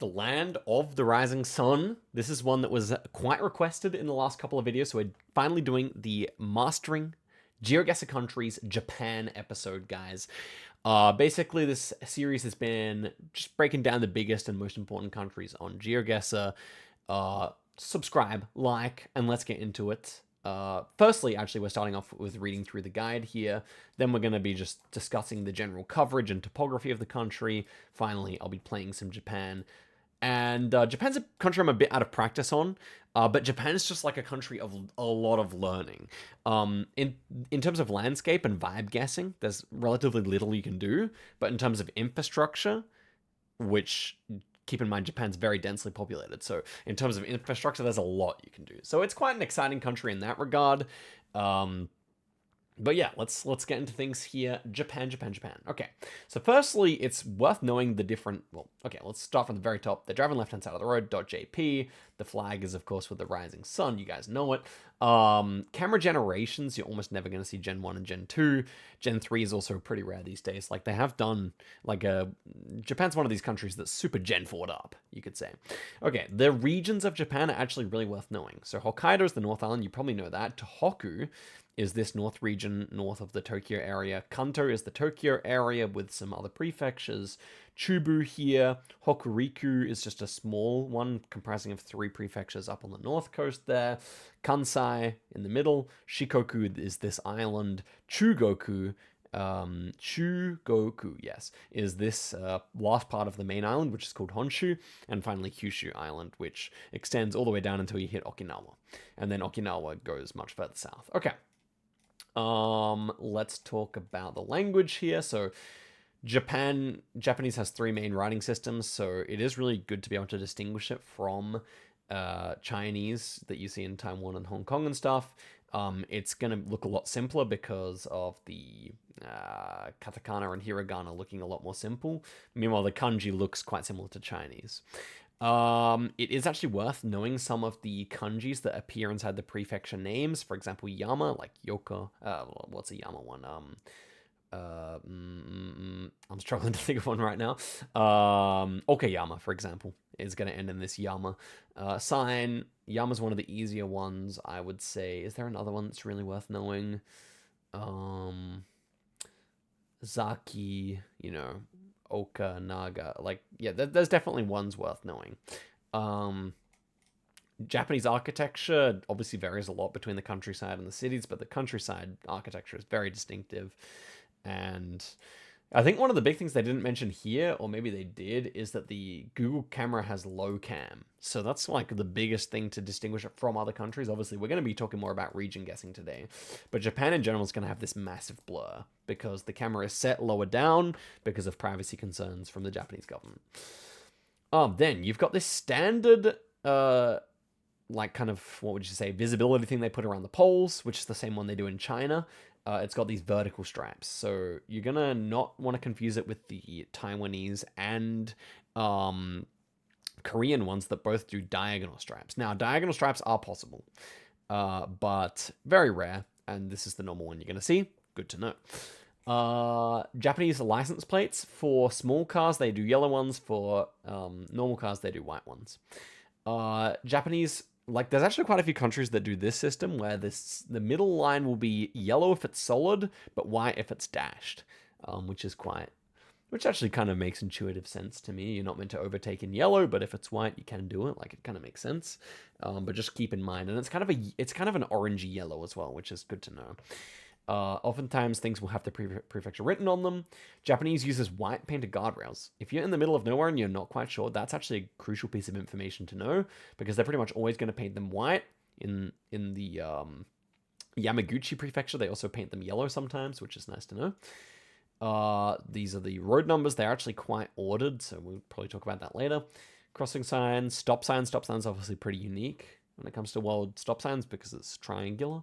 the land of the rising sun. This is one that was quite requested in the last couple of videos, so we're finally doing the Mastering Geoguessr Countries Japan episode, guys. Basically, this series has been just breaking down the biggest and most important countries on Geoguessr. Subscribe, like, and let's get into it. Firstly, actually, we're starting off with reading through the guide here. Then we're going to be just discussing the general coverage and topography of the country. Finally, I'll be playing some Japan. And Japan's a country I'm a bit out of practice on, but Japan is just like a country of a lot of learning. In terms of landscape and vibe guessing, there's relatively little you can do. But in terms of infrastructure, which keep in mind Japan's very densely populated, so in terms of infrastructure, there's a lot you can do. So it's quite an exciting country in that regard. But yeah, let's get into things here. Japan. Okay, so firstly, it's worth knowing the different. Well, okay, let's start from the very top. The driving left-hand side of the road. .jp. The flag is, of course, with the rising sun. You guys know it. Camera generations, you're almost never going to see Gen 1 and Gen 2. Gen 3 is also pretty rare these days. Like, they have done, like, Japan's one of these countries that's super Gen 4'd up, you could say. Okay, the regions of Japan are actually really worth knowing. So Hokkaido is the North Island. You probably know that. Tohoku is this north region north of the Tokyo area. Kanto is the Tokyo area with some other prefectures. Chubu here. Hokuriku is just a small one comprising of 3 prefectures up on the north coast there. Kansai in the middle. Shikoku is this island. Chugoku, yes, is this last part of the main island, which is called Honshu. And finally, Kyushu Island, which extends all the way down until you hit Okinawa. And then Okinawa goes much further south. Okay. Let's talk about the language here. So Japanese has 3 main writing systems, so it is really good to be able to distinguish it from Chinese that you see in Taiwan and Hong Kong and stuff. It's going to look a lot simpler because of the katakana and hiragana looking a lot more simple. Meanwhile, the kanji looks quite similar to Chinese. It is actually worth knowing some of the kanjis that appear inside the prefecture names. For example, Yama, like Yoka. What's a Yama one? I'm struggling to think of one right now. Okayama, for example, is going to end in this Yama. Sign, Yama's one of the easier ones, I would say. Is there another one that's really worth knowing? Zaki, Oka, Naga, like, yeah, there's definitely ones worth knowing. Japanese architecture obviously varies a lot between the countryside and the cities, but the countryside architecture is very distinctive. And I think one of the big things they didn't mention here, or maybe they did, is that the Google camera has low cam. So that's like the biggest thing to distinguish it from other countries. Obviously, we're going to be talking more about region guessing today. But Japan in general is going to have this massive blur because the camera is set lower down because of privacy concerns from the Japanese government. Then you've got this standard, like kind of, what would you say, visibility thing they put around the poles, which is the same one they do in China. It's got these vertical stripes. So you're going to not want to confuse it with the Taiwanese and Korean ones that both do diagonal stripes. Now, diagonal stripes are possible, but very rare. And this is the normal one you're going to see. Good to know. Japanese license plates. For small cars, they do yellow ones. For normal cars, they do white ones. Japanese... Like, there's actually quite a few countries that do this system where the middle line will be yellow if it's solid, but white if it's dashed, which actually kind of makes intuitive sense to me. You're not meant to overtake in yellow, but if it's white, you can do it. Like, it kind of makes sense. But just keep in mind, and it's kind of an orangey yellow as well, which is good to know. Oftentimes, things will have the prefecture written on them. Japanese uses white painted guardrails. If you're in the middle of nowhere and you're not quite sure, that's actually a crucial piece of information to know, because they're pretty much always going to paint them white. In the Yamaguchi prefecture, they also paint them yellow sometimes, which is nice to know. These are the road numbers. They're actually quite ordered, so we'll probably talk about that later. Crossing signs, stop signs. Stop signs are obviously pretty unique when it comes to world stop signs because it's triangular.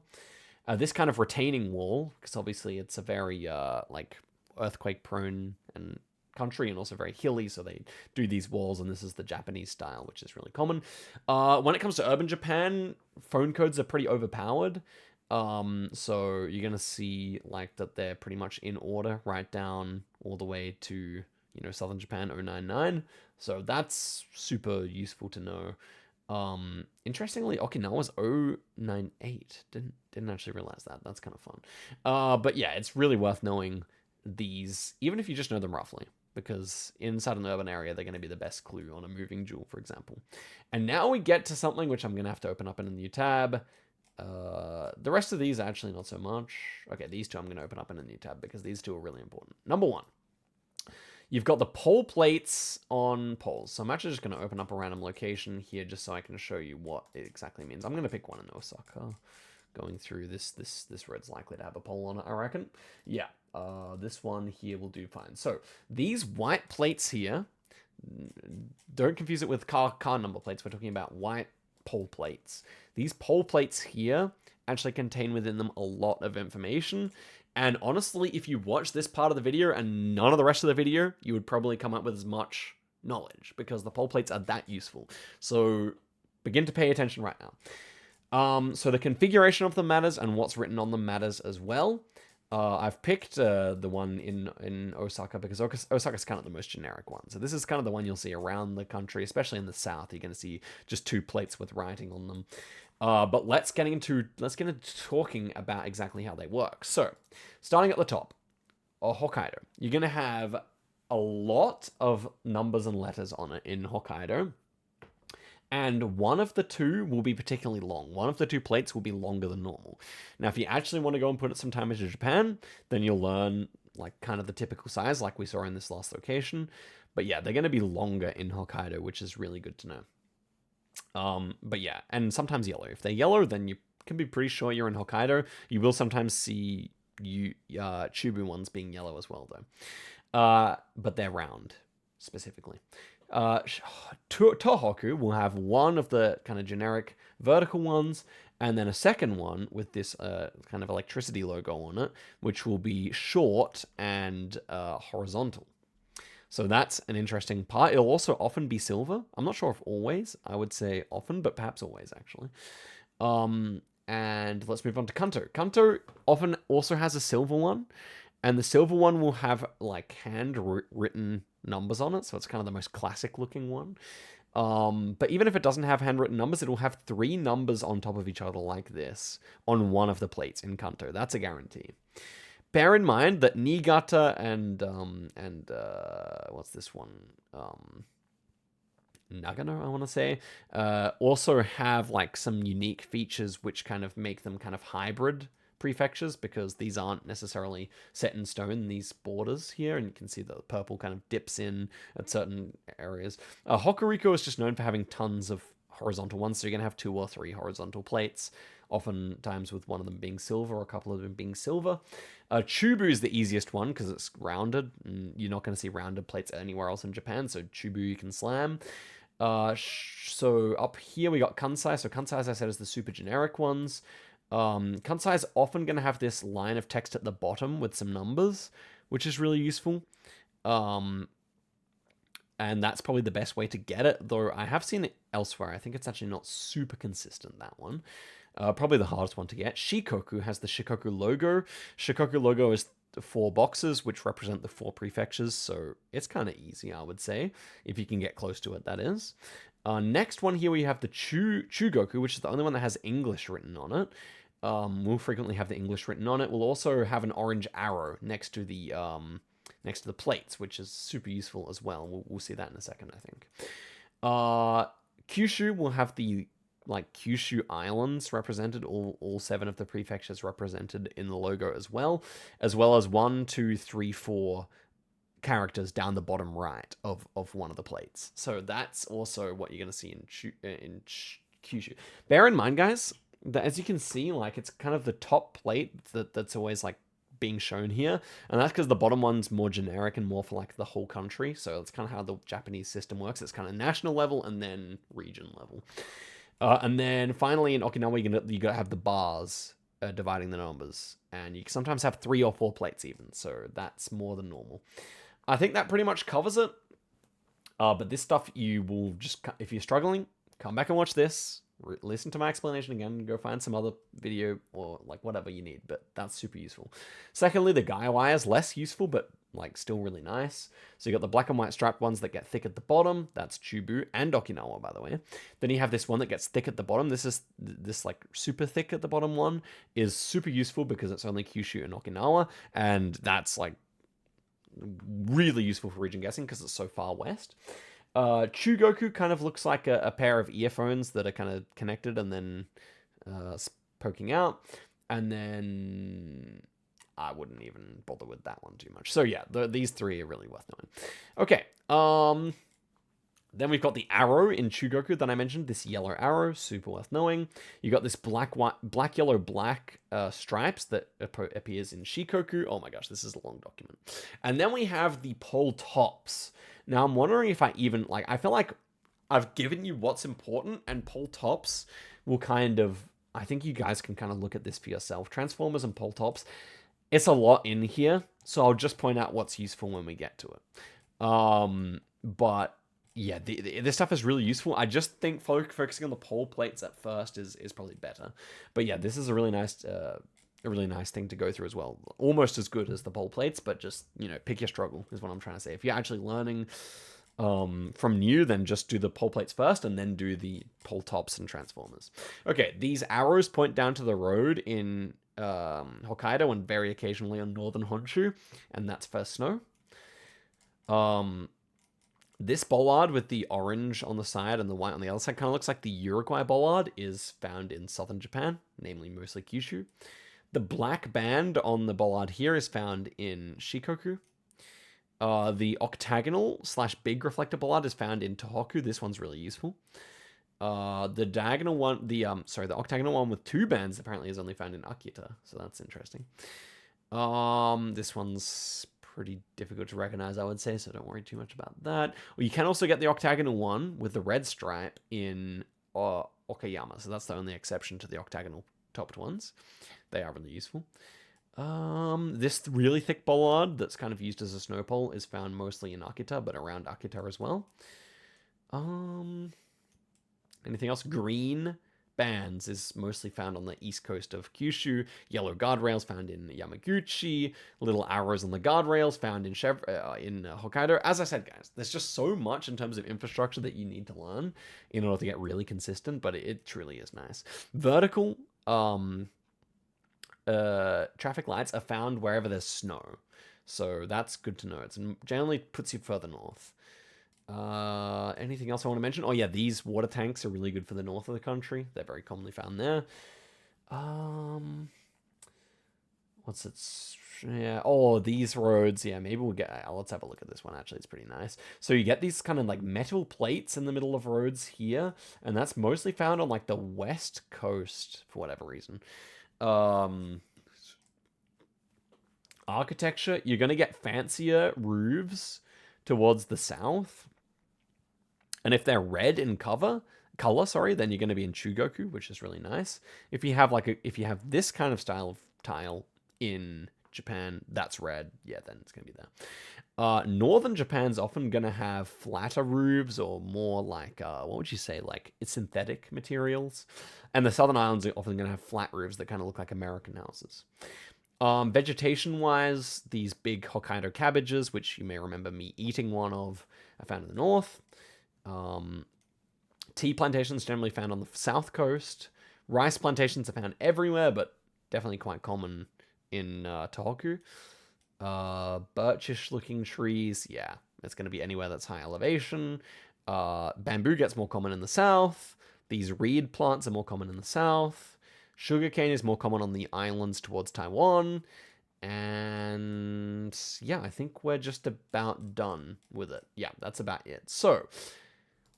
This kind of retaining wall, because obviously it's a very like earthquake-prone and country, and also very hilly, so they do these walls, and this is the Japanese style, which is really common. When it comes to urban Japan, phone codes are pretty overpowered. So you're gonna see like that they're pretty much in order, right down all the way to southern Japan 099. So that's super useful to know. Interestingly, Okinawa's 098. Didn't actually realize that. That's kind of fun. But yeah, it's really worth knowing these, even if you just know them roughly, because inside an urban area, they're going to be the best clue on a moving jewel, for example. And now we get to something which I'm going to have to open up in a new tab. The rest of these, actually, not so much. Okay, these two I'm going to open up in a new tab because these two are really important. Number one. You've got the pole plates on poles. So I'm actually just going to open up a random location here just so I can show you what it exactly means. I'm going to pick one in Osaka. Going through this road's likely to have a pole on it, I reckon. Yeah, this one here will do fine. So these white plates here, don't confuse it with car number plates. We're talking about white pole plates. These pole plates here actually contain within them a lot of information. And honestly, if you watch this part of the video and none of the rest of the video, you would probably come up with as much knowledge because the pole plates are that useful. So begin to pay attention right now. So the configuration of them matters and what's written on them matters as well. I've picked the one in Osaka because Osaka's kind of the most generic one. So this is kind of the one you'll see around the country, especially in the south. You're going to see just 2 plates with writing on them. But let's get into talking about exactly how they work. So, starting at the top, Hokkaido. You're going to have a lot of numbers and letters on it in Hokkaido. And one of the two will be particularly long. One of the 2 plates will be longer than normal. Now, if you actually want to go and put some time into Japan, then you'll learn like kind of the typical size like we saw in this last location. But yeah, they're going to be longer in Hokkaido, which is really good to know. But yeah, and sometimes yellow. If they're yellow, then you can be pretty sure you're in Hokkaido. You will sometimes see Chubu ones being yellow as well, though. But they're round, specifically. Tohoku will have one of the kind of generic vertical ones, and then a second one with this kind of electricity logo on it, which will be short and horizontal. So that's an interesting part. It'll also often be silver. I'm not sure if always. I would say often, but perhaps always, actually. And let's move on to Kanto. Kanto often also has a silver one. And the silver one will have, like, handwritten numbers on it. So it's kind of the most classic looking one. But even if it doesn't have handwritten numbers, it'll have 3 numbers on top of each other like this on one of the plates in Kanto. That's a guarantee. Bear in mind that Niigata and what's this one? Nagano, I want to say, also have like some unique features which kind of make them kind of hybrid prefectures because these aren't necessarily set in stone, these borders here, and you can see the purple kind of dips in at certain areas. Hokuriku is just known for having tons of horizontal ones, so you're going to have 2 or 3 horizontal plates, oftentimes with one of them being silver or a couple of them being silver. Chubu is the easiest one because it's rounded. And you're not going to see rounded plates anywhere else in Japan, so Chubu you can slam. So up here we got Kansai. So Kansai, as I said, is the super generic ones. Kansai is often going to have this line of text at the bottom with some numbers, which is really useful. And that's probably the best way to get it, though I have seen it elsewhere. I think it's actually not super consistent, that one. Probably the hardest one to get. Shikoku has the Shikoku logo. Shikoku logo is 4 boxes, which represent the 4 prefectures, so it's kind of easy, I would say, if you can get close to it, that is. Next one here, we have the Chugoku, which is the only one that has English written on it. We'll frequently have the English written on it. We'll also have an orange arrow next to the plates, which is super useful as well. We'll see that in a second, I think. Kyushu will have the Kyushu Islands represented, all 7 of the prefectures represented in the logo as well as 1, 2, 3, 4 characters down the bottom right of one of the plates. So that's also what you're going to see in Kyushu. Bear in mind, guys, that as you can see, like, it's kind of the top plate that's always like being shown here, and that's because the bottom one's more generic and more for like the whole country. So it's kind of how the Japanese system works. It's kind of national level and then region level. And then finally in Okinawa, you got to have the bars dividing the numbers, and you sometimes have 3 or 4 plates even, so that's more than normal. I think that pretty much covers it. But this stuff, you will just, if you're struggling, come back and watch this, listen to my explanation again, go find some other video or like whatever you need, but that's super useful. Secondly, the Gaiwai is less useful, but like still really nice. So you got the black and white striped ones that get thick at the bottom. That's Chubu and Okinawa, by the way. Then you have this one that gets thick at the bottom. This like super thick at the bottom one is super useful because it's only Kyushu and Okinawa, and that's like really useful for region guessing because it's so far west. Chugoku kind of looks like a pair of earphones that are kind of connected and then poking out. And then I wouldn't even bother with that one too much. So yeah, these three are really worth knowing. Okay, then we've got the arrow in Chugoku that I mentioned, this yellow arrow, super worth knowing. You got this black, yellow, black stripes that appears in Shikoku. Oh my gosh, this is a long document. And then we have the pole tops. Now I'm wondering if I even, like, I feel like I've given you what's important, and pole tops will kind of, I think you guys can kind of look at this for yourself. Transformers and pole tops, it's a lot in here, so I'll just point out what's useful when we get to it. But yeah, this stuff is really useful. I just think focusing on the pole plates at first is probably better. But yeah, this is a really nice thing to go through as well. Almost as good as the pole plates, but just, pick your struggle is what I'm trying to say. If you're actually learning from new, then just do the pole plates first and then do the pole tops and transformers. Okay, these arrows point down to the road in Hokkaido and very occasionally on northern Honshu, and that's for snow. This bollard with the orange on the side and the white on the other side kind of looks like the Uruguay bollard is found in southern Japan, namely mostly Kyushu. The black band on the bollard here is found in Shikoku. The octagonal / big reflector bollard is found in Tohoku. This one's really useful. The diagonal one, the octagonal one with two bands apparently is only found in Akita, so that's interesting. This one's pretty difficult to recognize, I would say, so don't worry too much about that. Well, you can also get the octagonal one with the red stripe in Okayama, so that's the only exception to the octagonal topped ones. They are really useful. This really thick bollard that's kind of used as a snow pole is found mostly in Akita, but around Akita as well. Anything else? Green bands is mostly found on the east coast of Kyushu. Yellow guardrails found in Yamaguchi. Little arrows on the guardrails found in Hokkaido. As I said, guys, there's just so much in terms of infrastructure that you need to learn in order to get really consistent, but it truly is nice. Vertical traffic lights are found wherever there's snow, so that's good to know. It generally puts you further north. Anything else I want to mention? Oh yeah, these water tanks are really good for the north of the country. They're very commonly found there. What's it? Yeah. Oh, these roads. Yeah, maybe we'll get. Let's have a look at this one. Actually, it's pretty nice. So you get these kind of like metal plates in the middle of roads here, and that's mostly found on like the west coast for whatever reason. Architecture, you're gonna get fancier roofs towards the south. And if they're red in color, then you're going to be in Chugoku, which is really nice. If you have this kind of style of tile in Japan, that's red. Yeah, then it's going to be there. Northern Japan's often going to have flatter roofs or more like what would you say, like it's synthetic materials. And the southern islands are often going to have flat roofs that kind of look like American houses. Vegetation-wise, these big Hokkaido cabbages, which you may remember me eating one of, are found in the north. Tea plantations generally found on the south coast. Rice plantations are found everywhere, but definitely quite common in Tohoku. Birchish-looking trees, yeah, it's going to be anywhere that's high elevation. Bamboo gets more common in the south. These reed plants are more common in the south. Sugarcane is more common on the islands towards Taiwan. And yeah, I think we're just about done with it. Yeah, that's about it. So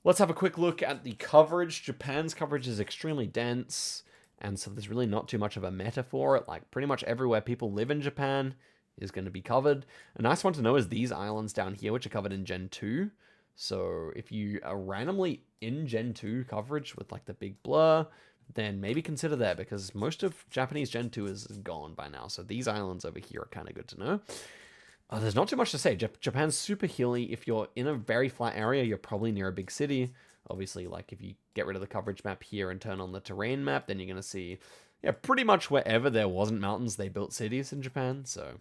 let's have a quick look at the coverage. Japan's coverage is extremely dense, and so there's really not too much of a meta for it. Like, pretty much everywhere people live in Japan is going to be covered. A nice one to know is these islands down here, which are covered in Gen 2. So if you are randomly in Gen 2 coverage with, like, the big blur, then maybe consider that, because most of Japanese Gen 2 is gone by now. So these islands over here are kind of good to know. There's not too much to say. Japan's super hilly. If you're in a very flat area, you're probably near a big city. Obviously, like if you get rid of the coverage map here and turn on the terrain map, then you're going to see, yeah, pretty much wherever there wasn't mountains, they built cities in Japan. So,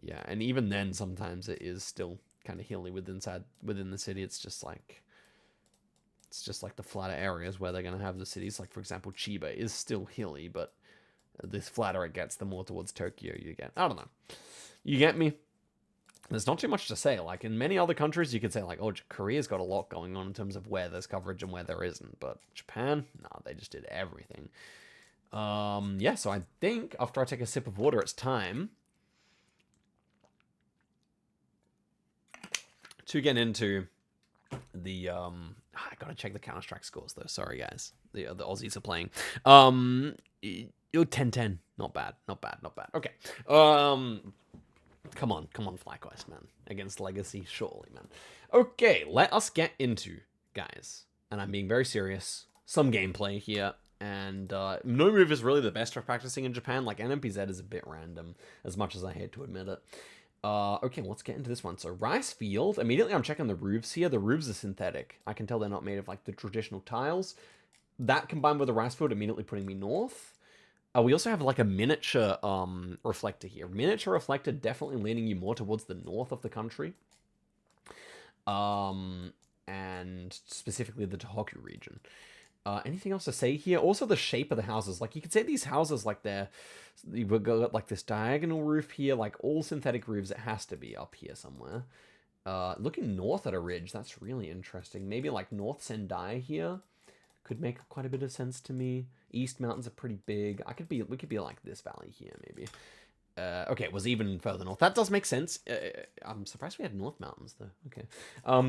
Yeah, and even then, sometimes it is still kind of hilly within the city. It's just like the flatter areas where they're going to have the cities. Like, for example, Chiba is still hilly, but the flatter it gets, the more towards Tokyo you get. I don't know. You get me? There's not too much to say. Like, in many other countries, you could say, like, oh, Korea's got a lot going on in terms of where there's coverage and where there isn't. But Japan, nah, they just did everything. Yeah, so I think after I take a sip of water, it's time to get into the I gotta check the Counter-Strike scores though. Sorry guys, the Aussies are playing. You're 10-10. Not bad, not bad, not bad. Okay. Come on, FlyQuest, man. Against Legacy, surely, man. Okay, let us get into, guys, and I'm being very serious, some gameplay here. And no move is really the best for practicing in Japan. Like, NMPZ is a bit random, as much as I hate to admit it. Okay, let's get into this one. So, Rice Field. Immediately, I'm checking the roofs here. The roofs are synthetic. I can tell they're not made of, like, the traditional tiles. That combined with the Rice Field immediately putting me north. We also have, like, a miniature reflector here. Miniature reflector definitely leaning you more towards the north of the country. And specifically the Tohoku region. Anything else to say here? Also the shape of the houses. Like, you could say these houses, like, you've got, like, this diagonal roof here. Like, all synthetic roofs, it has to be up here somewhere. Looking north at a ridge, that's really interesting. Maybe, like, North Sendai here could make quite a bit of sense to me. East Mountains are pretty big. We could be, like, this valley here, maybe. Okay, it was even further north. That does make sense. I'm surprised we had North Mountains, though. Okay.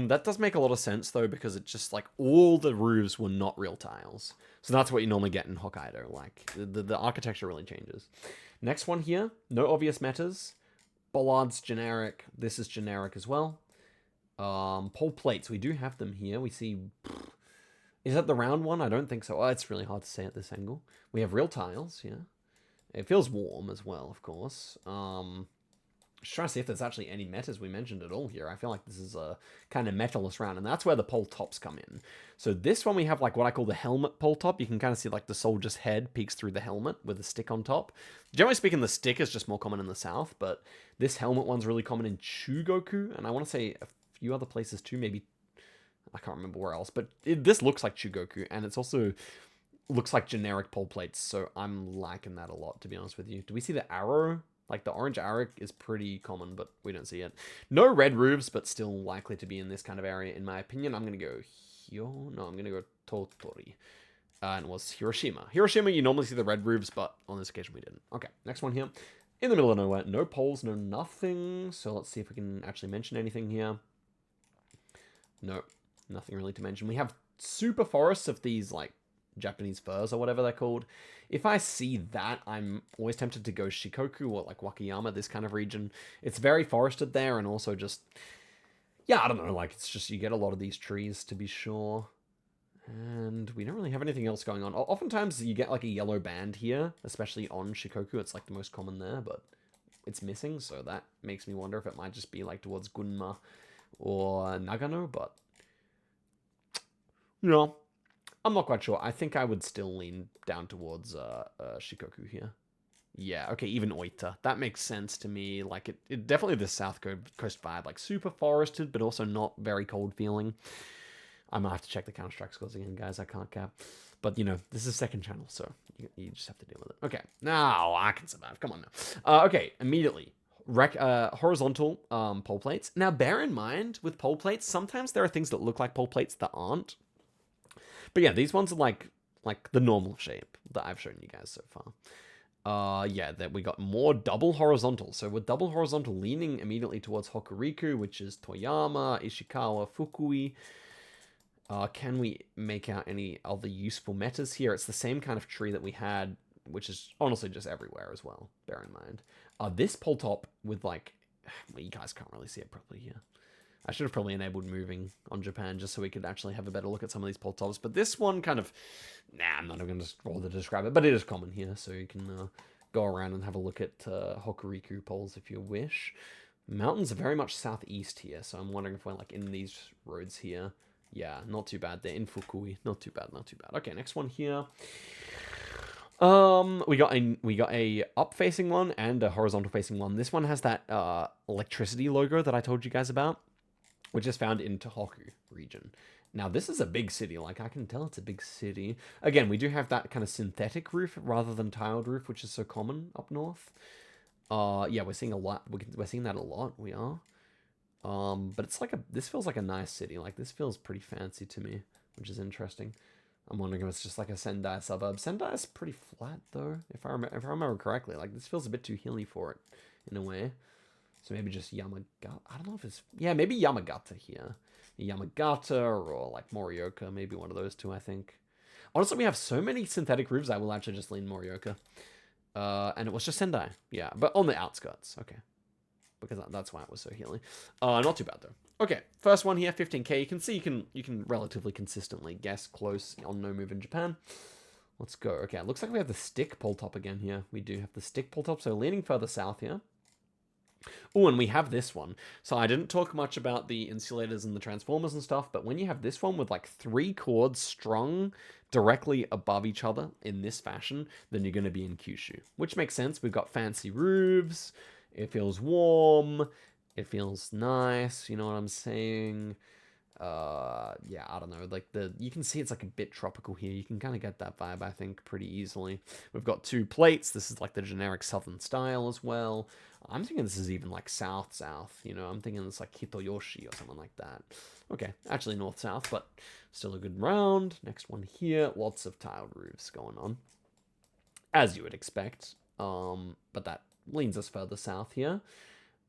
That does make a lot of sense, though, because it's just, like, all the roofs were not real tiles. So that's what you normally get in Hokkaido. Like, the architecture really changes. Next one here. No obvious metas. Bollards, generic. This is generic as well. Pole plates. We do have them here. We see... Is that the round one? I don't think so. Oh, it's really hard to say at this angle. We have real tiles, yeah. It feels warm as well, of course. Just trying to see if there's actually any metas we mentioned at all here. I feel like this is a kind of metaless round, and that's where the pole tops come in. So this one we have like what I call the helmet pole top. You can kind of see like the soldier's head peeks through the helmet with a stick on top. Generally speaking, the stick is just more common in the south, but this helmet one's really common in Chugoku, and I want to say a few other places too, maybe... I can't remember where else, but this looks like Chugoku, and it's also... looks like generic pole plates, so I'm liking that a lot, to be honest with you. Do we see the arrow? Like, the orange arrow is pretty common, but we don't see it. No red roofs, but still likely to be in this kind of area, in my opinion. I'm going to go No, I'm going to go Totori. And it was Hiroshima. Hiroshima, you normally see the red roofs, but on this occasion we didn't. Okay, next one here. In the middle of nowhere. No poles, no nothing. So let's see if we can actually mention anything here. No, nothing really to mention. We have super forests of these, like, Japanese firs or whatever they're called. If I see that, I'm always tempted to go Shikoku or like Wakayama, this kind of region. It's very forested there, and also just, yeah, I don't know, like, it's just, you get a lot of these trees, to be sure. And we don't really have anything else going on. Oftentimes you get like a yellow band here, especially on Shikoku. It's like the most common there, but it's missing, so that makes me wonder if it might just be like towards Gunma or Nagano, but you know, I'm not quite sure. I think I would still lean down towards Shikoku here. Yeah, okay, even Oita. That makes sense to me. Like, it definitely the South Coast vibe. Like, super forested, but also not very cold feeling. I'm gonna have to check the Counter-Strike scores again, guys. I can't cap. But, you know, this is second channel, so you just have to deal with it. Okay, now I can survive. Come on now. Okay, immediately. Horizontal pole plates. Now, bear in mind, with pole plates, sometimes there are things that look like pole plates that aren't. But yeah, these ones are like the normal shape that I've shown you guys so far. Yeah, that we got more double horizontal. So with double horizontal leaning immediately towards Hokuriku, which is Toyama, Ishikawa, Fukui. Can we make out any other useful metas here? It's the same kind of tree that we had, which is honestly just everywhere as well, bear in mind. This pole top with like... Well, you guys can't really see it properly here. I should have probably enabled moving on Japan just so we could actually have a better look at some of these pole tops. But this one kind of... Nah, I'm not even going to bother to describe it. But it is common here, so you can go around and have a look at Hokuriku poles if you wish. Mountains are very much southeast here, so I'm wondering if we're like in these roads here. Yeah, not too bad. They're in Fukui. Not too bad, not too bad. Okay, next one here. We got a up facing one and a horizontal facing one. This one has that electricity logo that I told you guys about, which is found in Tohoku region. Now this is a big city. Like I can tell it's a big city. Again, we do have that kind of synthetic roof rather than tiled roof, which is so common up north. Yeah, we're seeing a lot. We're seeing that a lot. We are. But it's like this feels like a nice city. Like this feels pretty fancy to me, which is interesting. I'm wondering if it's just like a Sendai suburb. Sendai is pretty flat though, if I remember correctly. Like this feels a bit too hilly for it, in a way. So maybe just Yamagata. I don't know if it's maybe Yamagata here, Yamagata or like Morioka. Maybe one of those two. I think. Honestly, we have so many synthetic roofs. I will actually just lean Morioka. And it was just Sendai. Yeah, but on the outskirts. Okay. Because that's why it was so healing. Not too bad though. Okay, first one here, 15k. You can see you can relatively consistently guess close on no move in Japan. Let's go. Okay, it looks like we have the stick pull top again here. We do have the stick pull top, so leaning further south here. Oh, and we have this one. So I didn't talk much about the insulators and the transformers and stuff, but when you have this one with like 3 cords strung directly above each other in this fashion, then you're going to be in Kyushu, which makes sense. We've got fancy roofs. It feels warm. It feels nice. You know what I'm saying? Yeah, I don't know. Like you can see it's like a bit tropical here. You can kind of get that vibe, I think, pretty easily. We've got 2 plates. This is like the generic southern style as well. I'm thinking this is even like south. You know, I'm thinking it's like Hitoyoshi or something like that. Okay, actually north-south, but still a good round. Next one here. Lots of tiled roofs going on, as you would expect. But that leans us further south here.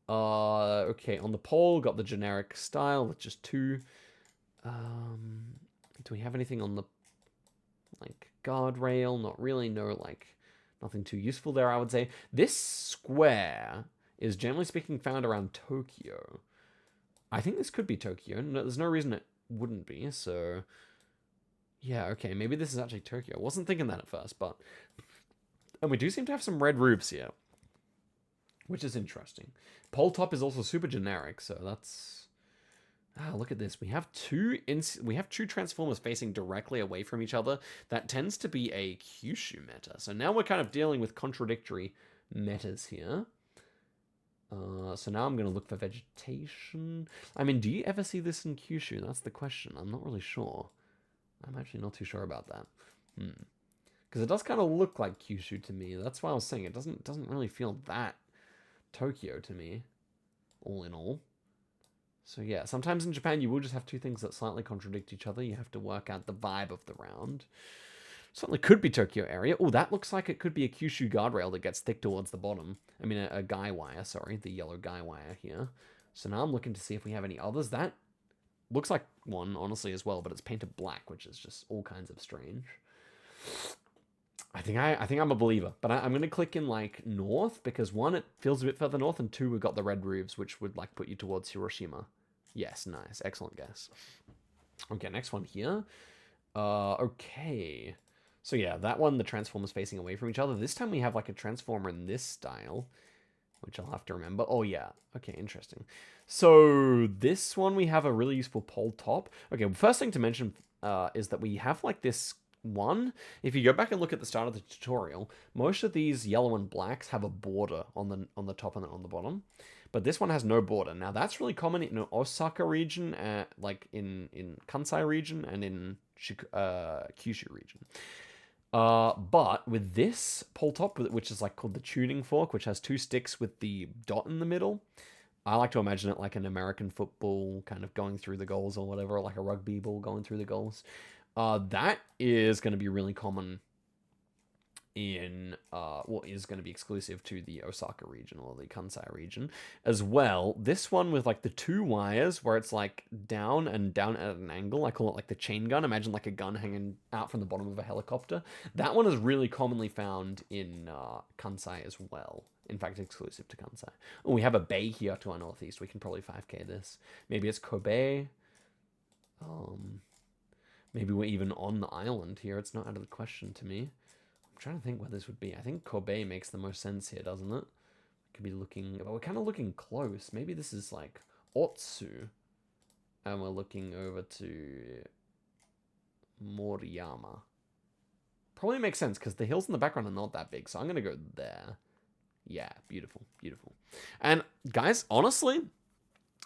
Okay, on the pole, got the generic style with just 2. Do we have anything on the, like, guardrail? Not really, no, like, nothing too useful there, I would say. This square is, generally speaking, found around Tokyo. I think this could be Tokyo. No, there's no reason it wouldn't be, so... Yeah, okay, maybe this is actually Tokyo. I wasn't thinking that at first, but... And we do seem to have some red roofs here, which is interesting. Pole top is also super generic, so that's... Ah, look at this. We have two transformers facing directly away from each other. That tends to be a Kyushu meta. So now we're kind of dealing with contradictory metas here. So now I'm going to look for vegetation. I mean, do you ever see this in Kyushu? That's the question. I'm not really sure. I'm actually not too sure about that. Because it does kind of look like Kyushu to me. That's why I was saying it doesn't really feel that Tokyo to me, all in all. So yeah, sometimes in Japan you will just have 2 things that slightly contradict each other. You have to work out the vibe of the round. Certainly could be Tokyo area. Oh, that looks like it could be a Kyushu guardrail that gets thick towards the bottom. I mean, a guy wire, sorry. The yellow guy wire here. So now I'm looking to see if we have any others. That looks like one, honestly, as well, but it's painted black, which is just all kinds of strange. I think I'm a believer, but I'm going to click in like north because 1, it feels a bit further north, and 2, we've got the red roofs, which would like put you towards Hiroshima. Yes, nice. Excellent guess. Okay, next one here. Okay. So yeah, that one, the transformers facing away from each other. This time we have like a transformer in this style, which I'll have to remember. Oh yeah. Okay, interesting. So this one we have a really useful pole top. Okay, first thing to mention is that we have like this one. If you go back and look at the start of the tutorial, most of these yellow and blacks have a border on the top and on the bottom. But this one has no border. Now, that's really common in Osaka region, like in Kansai region, and in Kyushu region. But with this pole top, which is like called the tuning fork, which has 2 sticks with the dot in the middle, I like to imagine it like an American football kind of going through the goals or whatever, like a rugby ball going through the goals. That is going to be really common in is going to be exclusive to the Osaka region or the Kansai region as well. This one with like the 2 wires where it's like down at an angle. I call it like the chain gun. Imagine like a gun hanging out from the bottom of a helicopter. That one is really commonly found in Kansai as well. In fact, exclusive to Kansai. Oh, we have a bay here to our northeast. We can probably 5k this. Maybe it's Kobe. Maybe we're even on the island here. It's not out of the question to me. I'm trying to think where this would be. I think Kobe makes the most sense here, doesn't it? We could be looking... But we're kind of looking close. Maybe this is like Otsu. And we're looking over to Moriyama. probably makes sense because the hills in the background are not that big. So I'm going to go there. Yeah, beautiful, beautiful. And guys, honestly,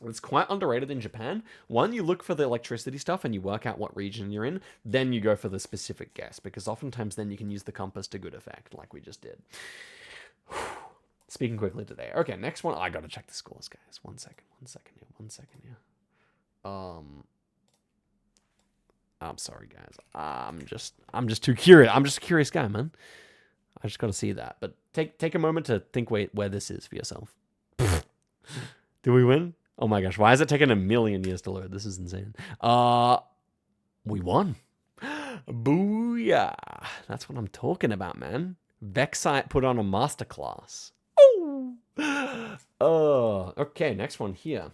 it's quite underrated in Japan. One, you look for the electricity stuff and you work out what region you're in. Then you go for the specific guess, because oftentimes then you can use the compass to good effect, like we just did. Speaking quickly today. Okay, next one. I gotta check the scores, guys. One second here. I'm sorry, guys. I'm just too curious. I'm just a curious guy, man. I just gotta see that. But take a moment to think where this is for yourself. Do we win? Oh my gosh, why is it taking a million years to load? This is insane. We won. Booyah. That's what I'm talking about, man. Vexite put on a masterclass. Oh. Okay, next one here.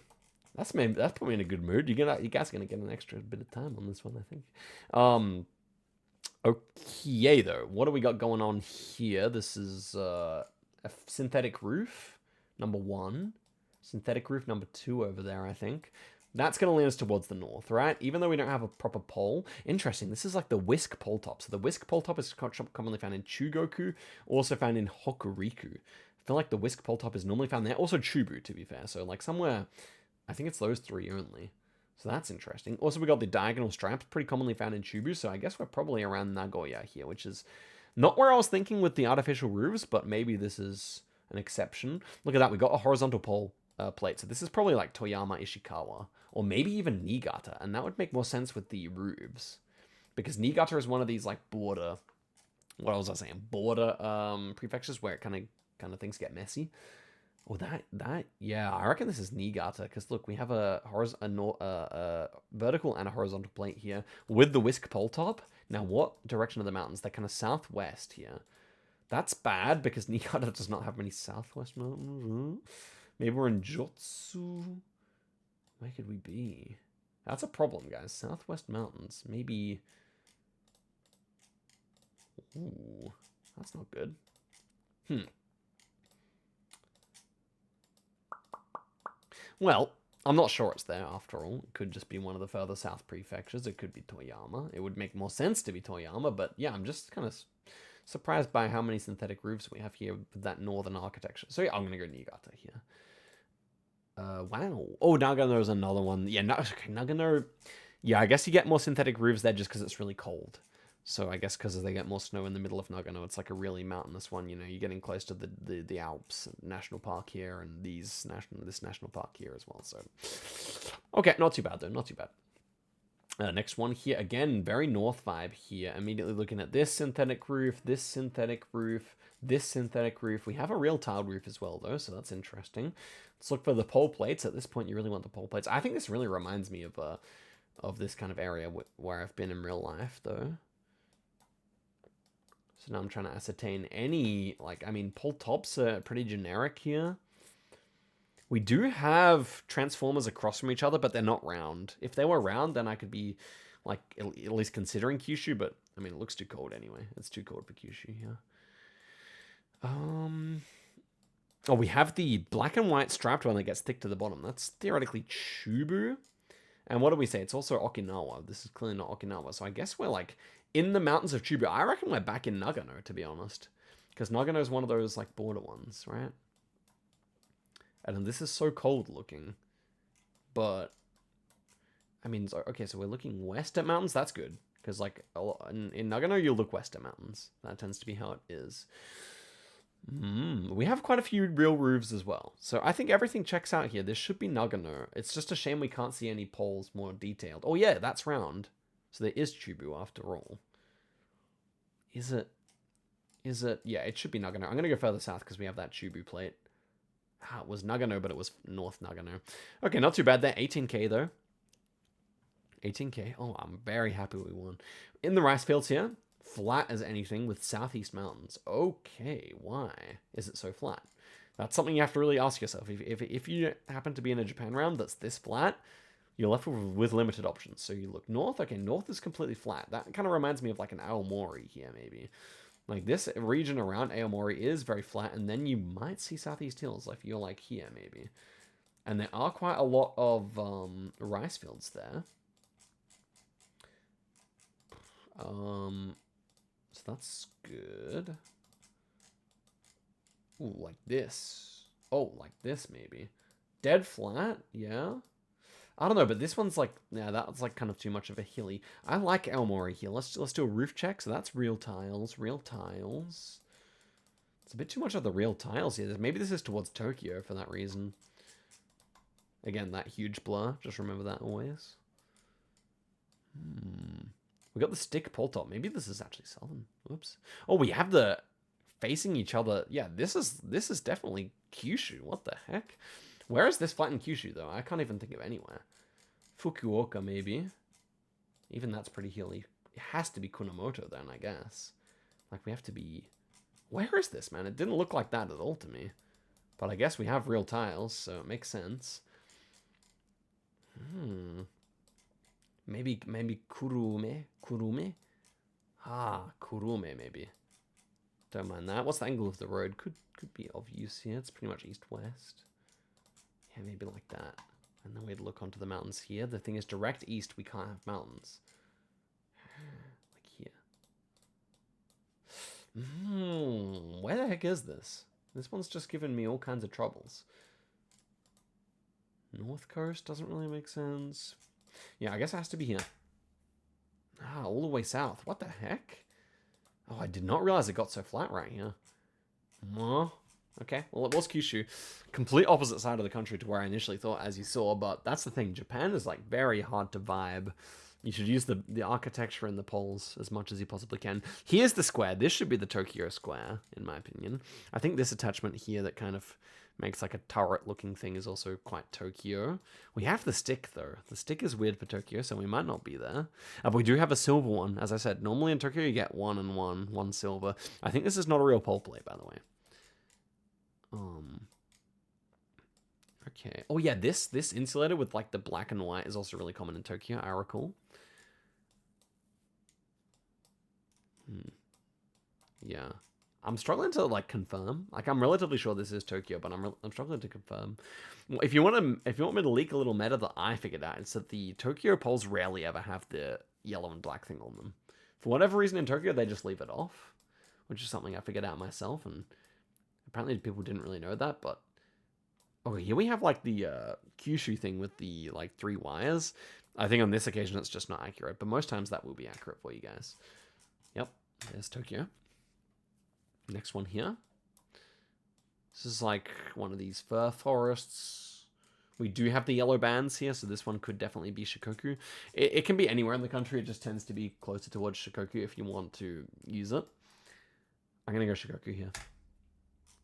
That's put me in a good mood. You guys are gonna get an extra bit of time on this one, I think. Okay though. What do we got going on here? This is a synthetic roof, number 1. Synthetic roof number 2 over there, I think. That's going to lead us towards the north, right? Even though we don't have a proper pole. Interesting, this is like the whisk pole top. So the whisk pole top is commonly found in Chugoku, also found in Hokuriku. I feel like the whisk pole top is normally found there. Also Chubu, to be fair. So like somewhere, I think it's those 3 only. So that's interesting. Also, we got the diagonal stripes, pretty commonly found in Chubu. So I guess we're probably around Nagoya here, which is not where I was thinking with the artificial roofs, but maybe this is an exception. Look at that, we got a horizontal pole plate. So this is probably like Toyama, Ishikawa, or maybe even Niigata. And that would make more sense with the roofs, because Niigata is one of these like border, what was I saying? Border prefectures where it kind of things get messy. Oh, yeah, I reckon this is Niigata, because look, we have a vertical and a horizontal plate here with the whisk pole top. Now, what direction are the mountains? They're kind of southwest here. That's bad, because Niigata does not have many southwest mountains. Maybe we're in Jotsu. Where could we be? That's a problem, guys. Southwest mountains. Maybe... Ooh, that's not good. Well, I'm not sure it's there after all. It could just be one of the further south prefectures. It could be Toyama. It would make more sense to be Toyama, but yeah, I'm just kind of surprised by how many synthetic roofs we have here with that northern architecture. So yeah, I'm going to go Niigata here. Wow. Oh, Nagano is another one. Yeah, okay, Nagano. Yeah, I guess you get more synthetic roofs there just because it's really cold. So I guess because they get more snow in the middle of Nagano, it's like a really mountainous one. You know, you're getting close to the Alps National Park here, and this national park here as well. So, okay, not too bad though. Not too bad. Next one here, again, very north vibe here. Immediately looking at this synthetic roof, this synthetic roof, this synthetic roof. We have a real tiled roof as well, though, so that's interesting. Let's look for the pole plates. At this point, you really want the pole plates. I think this really reminds me of this kind of area where I've been in real life, though. So now I'm trying to ascertain any, like, I mean, pole tops are pretty generic here. We do have transformers across from each other, but they're not round. If they were round, then I could be, like, at least considering Kyushu, but, I mean, it looks too cold anyway. It's too cold for Kyushu here. Oh, we have the black and white striped one that gets thick to the bottom. That's theoretically Chubu. And what do we say? It's also Okinawa. This is clearly not Okinawa. So I guess we're, like, in the mountains of Chubu. I reckon we're back in Nagano, to be honest. Because Nagano is one of those, like, border ones, right? And this is so cold looking. But, I mean, okay, so we're looking west at mountains. That's good. Because, like, in Nagano, you look west at mountains. That tends to be how it is. We have quite a few real roofs as well. So I think everything checks out here. This should be Nagano. It's just a shame we can't see any poles more detailed. Oh, yeah, that's round. So there is Chubu after all. Is it? Yeah, it should be Nagano. I'm going to go further south because we have that Chubu plate. It was Nagano, but it was North Nagano. Okay, not too bad there. 18k, though. 18k. Oh, I'm very happy we won. In the rice fields here, flat as anything with southeast mountains. Okay, why is it so flat? That's something you have to really ask yourself. If you happen to be in a Japan round that's this flat, you're left with limited options. So you look north. Okay, north is completely flat. That kind of reminds me of like an Aomori here, maybe. Like this region around Aomori is very flat, and then you might see Southeast Hills if you're like here, maybe. And there are quite a lot of rice fields there. So So that's good. Ooh, like this. Oh, like this maybe. Dead flat, yeah. I don't know, but this one's like, yeah, that's like kind of too much of a hilly. I like Elmori here. Let's do a roof check. So that's real tiles, real tiles. It's a bit too much of the real tiles here. Maybe this is towards Tokyo for that reason. Again, that huge blur. Just remember that always. We got the stick pole top. Maybe this is actually southern. Oops. Oh, we have the facing each other. Yeah, this is definitely Kyushu. What the heck? Where is this flat in Kyushu, though? I can't even think of anywhere. Fukuoka, maybe. Even that's pretty hilly. It has to be Kunamoto, then, I guess. Like, we have to be... Where is this, man? It didn't look like that at all to me. But I guess we have real tiles, so it makes sense. Maybe Kurume? Kurume? Ah, Kurume, maybe. Don't mind that. What's the angle of the road? Could be of use here. It's pretty much east-west. Yeah, maybe like that. And then we'd look onto the mountains here. The thing is, direct east, we can't have mountains. Like here. Where the heck is this? This one's just given me all kinds of troubles. North coast doesn't really make sense. Yeah, I guess it has to be here. Ah, all the way south. What the heck? Oh, I did not realize it got so flat right here. Okay, well, it was Kyushu. Complete opposite side of the country to where I initially thought, as you saw, but that's the thing. Japan is, like, very hard to vibe. You should use the architecture and the poles as much as you possibly can. Here's the square. This should be the Tokyo square, in my opinion. I think this attachment here that kind of makes like a turret-looking thing is also quite Tokyo. We have the stick, though. The stick is weird for Tokyo, so we might not be there. But we do have a silver one. As I said, normally in Tokyo you get one and one silver. I think this is not a real pole plate, by the way. Okay. Oh yeah, this insulator with like the black and white is also really common in Tokyo, I recall. Yeah. I'm struggling to like confirm. Like I'm relatively sure this is Tokyo, but I'm struggling to confirm. If you want me to leak a little meta that I figured out, it's that the Tokyo poles rarely ever have the yellow and black thing on them. For whatever reason in Tokyo, they just leave it off, which is something I figured out myself, and apparently people didn't really know that, but... Oh, here we have, like, the Kyushu thing with the, like, 3 wires. I think on this occasion it's just not accurate, but most times that will be accurate for you guys. Yep, there's Tokyo. Next one here. This is, like, one of these fir forests. We do have the yellow bands here, so this one could definitely be Shikoku. It can be anywhere in the country, it just tends to be closer towards Shikoku if you want to use it. I'm gonna go Shikoku here.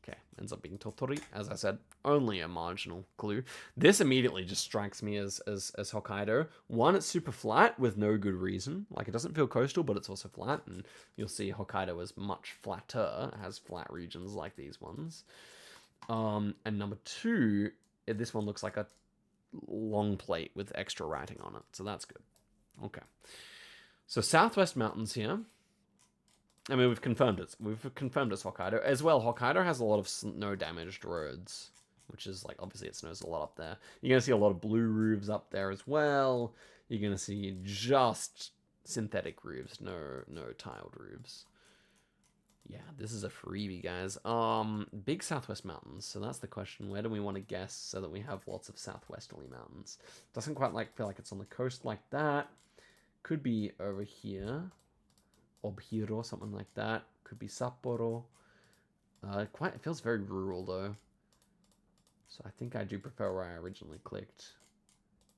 Okay, ends up being Totori. As I said, only a marginal clue. This immediately just strikes me as Hokkaido. One, it's super flat with no good reason. Like, it doesn't feel coastal, but it's also flat. And you'll see Hokkaido is much flatter. It has flat regions like these ones. And number 2, this one looks like a long plate with extra writing on it. So that's good. Okay. So Southwest Mountains here. I mean, we've confirmed it. We've confirmed it's Hokkaido. As well, Hokkaido has a lot of snow-damaged roads, which is, like, obviously it snows a lot up there. You're going to see a lot of blue roofs up there as well. You're going to see just synthetic roofs, no tiled roofs. Yeah, this is a freebie, guys. Big Southwest Mountains. So that's the question. Where do we want to guess so that we have lots of southwesterly mountains? Doesn't quite feel like it's on the coast like that. Could be over here. Obhiro, something like that. Could be Sapporo. It feels very rural though. So I think I do prefer where I originally clicked.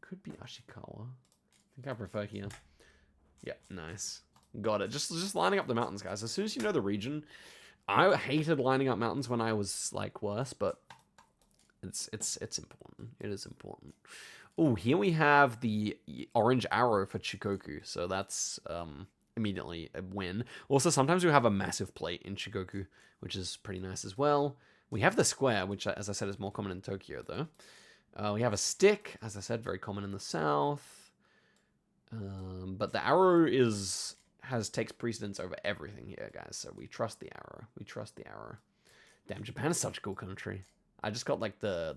Could be Ashikawa. I think I prefer here. Yeah, nice. Got it. Just lining up the mountains, guys. As soon as you know the region, I hated lining up mountains when I was like worse, but it's important. It is important. Oh, here we have the orange arrow for Shikoku. So that's immediately a win. Also, sometimes we have a massive plate in Shikoku, which is pretty nice as well. We have the square, which, as I said, is more common in Tokyo, though. We have a stick, as I said, very common in the south. But the arrow takes precedence over everything here, guys. So we trust the arrow. We trust the arrow. Damn, Japan is such a cool country. I just got like the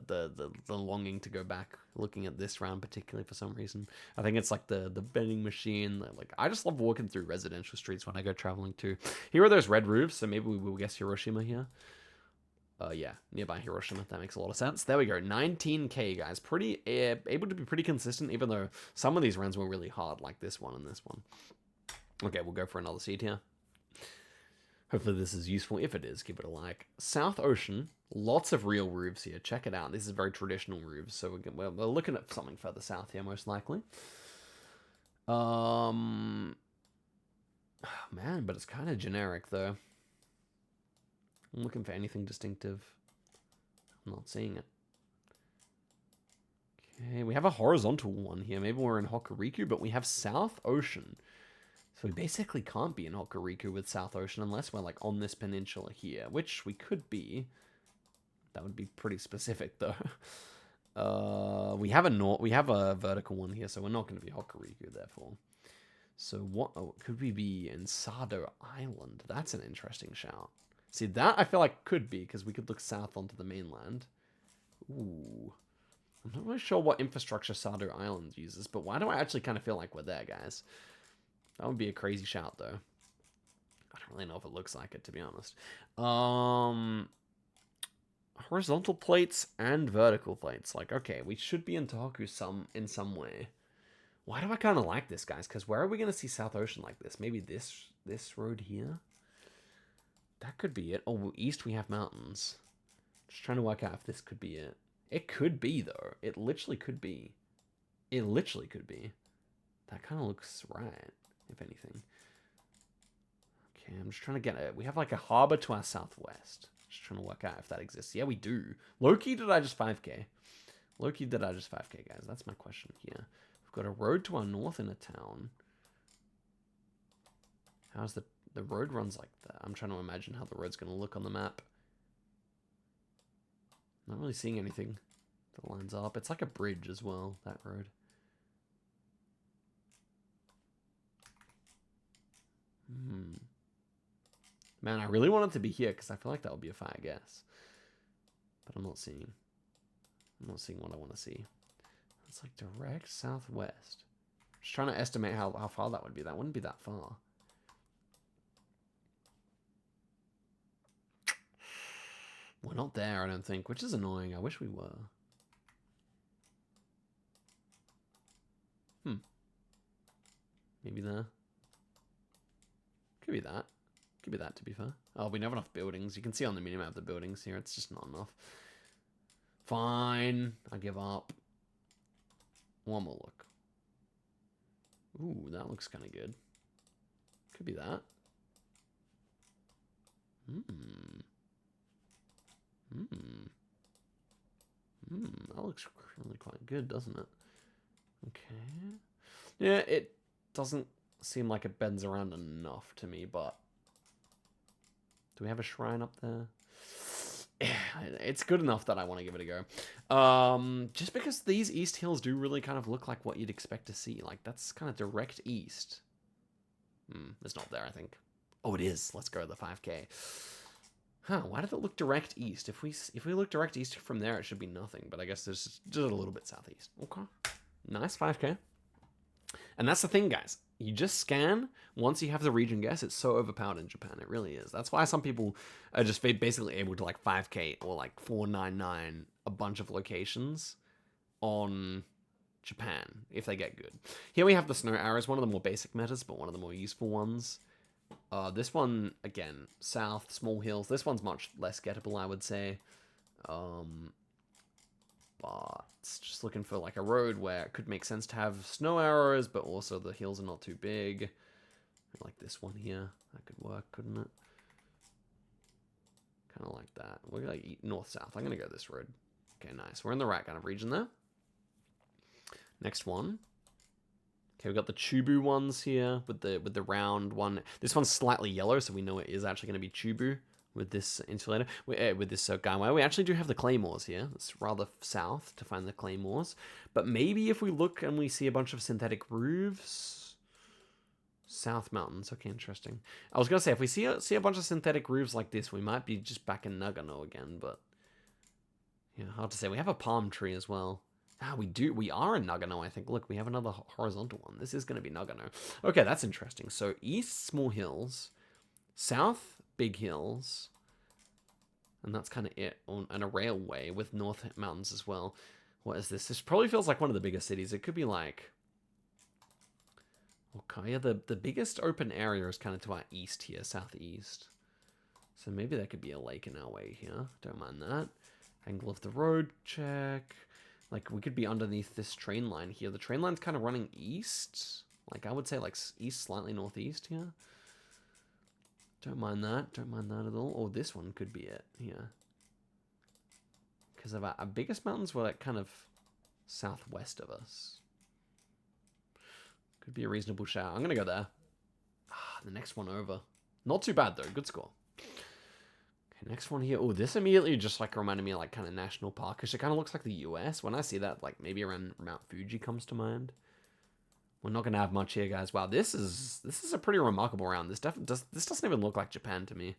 longing to go back looking at this round particularly for some reason. I think it's like the vending machine. Like I just love walking through residential streets when I go traveling too. Here are those red roofs, so maybe we will guess Hiroshima here. Yeah, nearby Hiroshima. That makes a lot of sense. There we go. 19k, guys. Pretty able to be pretty consistent, even though some of these runs were really hard, like this one and this one. Okay, we'll go for another seed here. Hopefully this is useful. If it is, give it a like. South Ocean. Lots of real roofs here. Check it out. This is very traditional roofs, so we're looking at something further south here, most likely. Man, but it's kind of generic, though. I'm looking for anything distinctive. I'm not seeing it. Okay, we have a horizontal one here. Maybe we're in Hokuriku, but we have South Ocean. So we basically can't be in Hokuriku with South Ocean unless we're like on this peninsula here, which we could be. That would be pretty specific, though. We have a vertical one here, so we're not going to be Hokuriku, therefore. So what could we be in Sado Island? That's an interesting shout. See, that I feel like could be, because we could look south onto the mainland. Ooh. I'm not really sure what infrastructure Sado Island uses, but why do I actually kind of feel like we're there, guys? That would be a crazy shout, though. I don't really know if it looks like it, to be honest. Horizontal plates and vertical plates. Like, okay, we should be in Tohoku in some way. Why do I kind of like this, guys? Because where are we going to see South Ocean like this? Maybe this road here? That could be it. Oh, east we have mountains. Just trying to work out if this could be it. It could be, though. It literally could be. It literally could be. That kind of looks right, if anything. Okay, I'm just trying to get it. We have like a harbor to our southwest. Just trying to work out if that exists. Yeah, we do. Low-key, did I just 5k? Low-key, did I just 5k, guys? That's my question here. We've got a road to our north in a town. How's the road runs like that? I'm trying to imagine how the road's going to look on the map. Not really seeing anything that lines up. It's like a bridge as well, that road. Man, I really want it to be here because I feel like that would be a fire guess. But I'm not seeing what I want to see. It's like direct southwest. Just trying to estimate how far that would be. That wouldn't be that far. We're not there, I don't think, which is annoying. I wish we were. Maybe there. Could be that. Could be that, to be fair. Oh, we don't have enough buildings. You can see on the minimap the buildings here. It's just not enough. Fine. I give up. One more look. Ooh, that looks kind of good. Could be that. That looks really quite good, doesn't it? Okay. Yeah, it doesn't seem like it bends around enough to me, but... Do we have a shrine up there? It's good enough that I want to give it a go. Just because these east hills do really kind of look like what you'd expect to see. Like, that's kind of direct east. It's not there, I think. Oh, it is. Let's go to the 5k. Huh, why did it look direct east? If we look direct east from there, it should be nothing. But I guess there's just a little bit southeast. Okay. Nice 5k. And that's the thing, guys. You just scan, once you have the region guess, it's so overpowered in Japan. It really is. That's why some people are just basically able to like 5k or like 499 a bunch of locations on Japan, if they get good. Here we have the snow arrows, one of the more basic metas, but one of the more useful ones. This one, again, south, small hills. This one's much less gettable, I would say. But just looking for like a road where it could make sense to have snow arrows, but also the hills are not too big. Like this one here. That could work, couldn't it? Kind of like that. We're like north-south. I'm going to go this road. Okay, nice. We're in the right kind of region there. Next one. Okay, we've got the Chubu ones here with the round one. This one's slightly yellow, so we know it is actually going to be Chubu with this insulator. With this Gaiwei. We actually do have the claymores here. It's rather south to find the claymores. But maybe if we look and we see a bunch of synthetic roofs... South Mountains. Okay, interesting. I was going to say, if we see a bunch of synthetic roofs like this, we might be just back in Nagano again, but... Yeah, hard to say. We have a palm tree as well. Ah, we do. We are in Nagano, I think. Look, we have another horizontal one. This is going to be Nagano. Okay, that's interesting. So east, small hills. South, big hills. And that's kind of it. And a railway with north mountains as well. What is this? This probably feels like one of the biggest cities. It could be like... Okay, yeah, the biggest open area is kind of to our east here, southeast. So maybe there could be a lake in our way here. Don't mind that. Angle of the road, check. Like, we could be underneath this train line here. The train line's kind of running east. Like, I would say, like, east, slightly northeast here. Don't mind that. Don't mind that at all. Or this one could be it here. Because of our biggest mountains were, like, kind of southwest of us. Could be a reasonable shout. I'm going to go there. Ah, the next one over. Not too bad, though. Good score. Okay, next one here. Oh, this immediately just, like, reminded me of, like, kind of national park. Because it kind of looks like the US. When I see that, like, maybe around Mount Fuji comes to mind. We're not going to have much here, guys. Wow, this is a pretty remarkable round. This doesn't even look like Japan to me.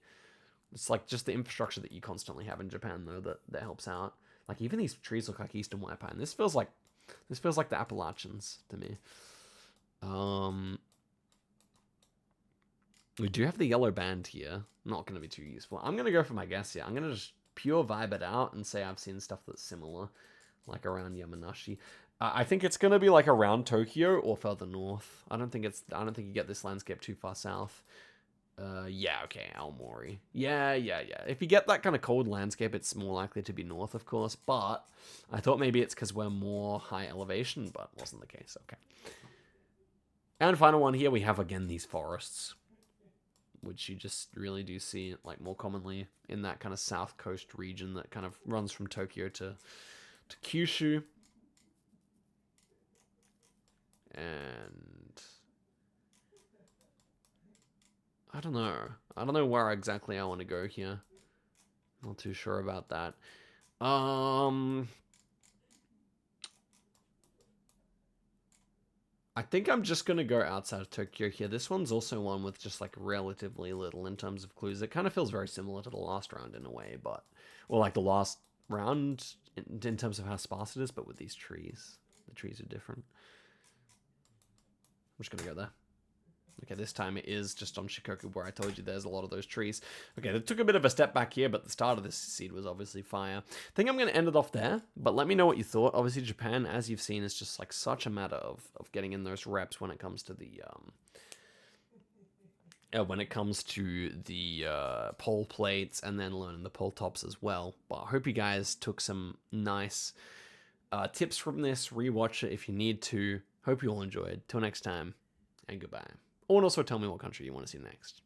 It's, like, just the infrastructure that you constantly have in Japan, though, that helps out. Like, even these trees look like eastern white pine. This feels like the Appalachians to me. We do have the yellow band here. Not going to be too useful. I'm going to go for my guess here. I'm going to just pure vibe it out and say I've seen stuff that's similar, like around Yamanashi. I think it's going to be like around Tokyo or further north. I don't think you get this landscape too far south. Yeah, okay, Aomori. Yeah. If you get that kind of cold landscape, it's more likely to be north, of course. But I thought maybe it's because we're more high elevation, but wasn't the case. Okay. And final one here, we have again these forests, which you just really do see like more commonly in that kind of south coast region that kind of runs from Tokyo to Kyushu. And I don't know where exactly I want to go here. Not too sure about that. I think I'm just going to go outside of Tokyo here. This one's also one with just like relatively little in terms of clues. It kind of feels very similar to the last round in a way, or like the last round in terms of how sparse it is, but with these trees. The trees are different. I'm just going to go there. Okay, this time it is just on Shikoku where I told you there's a lot of those trees. Okay, it took a bit of a step back here, but the start of this seed was obviously fire. I think I'm going to end it off there, but let me know what you thought. Obviously, Japan, as you've seen, is just like such a matter of getting in those reps when it comes to the pole plates and then learning the pole tops as well. But I hope you guys took some nice tips from this. Rewatch it if you need to. Hope you all enjoyed. Till next time, and goodbye. Oh, and also tell me what country you want to see next.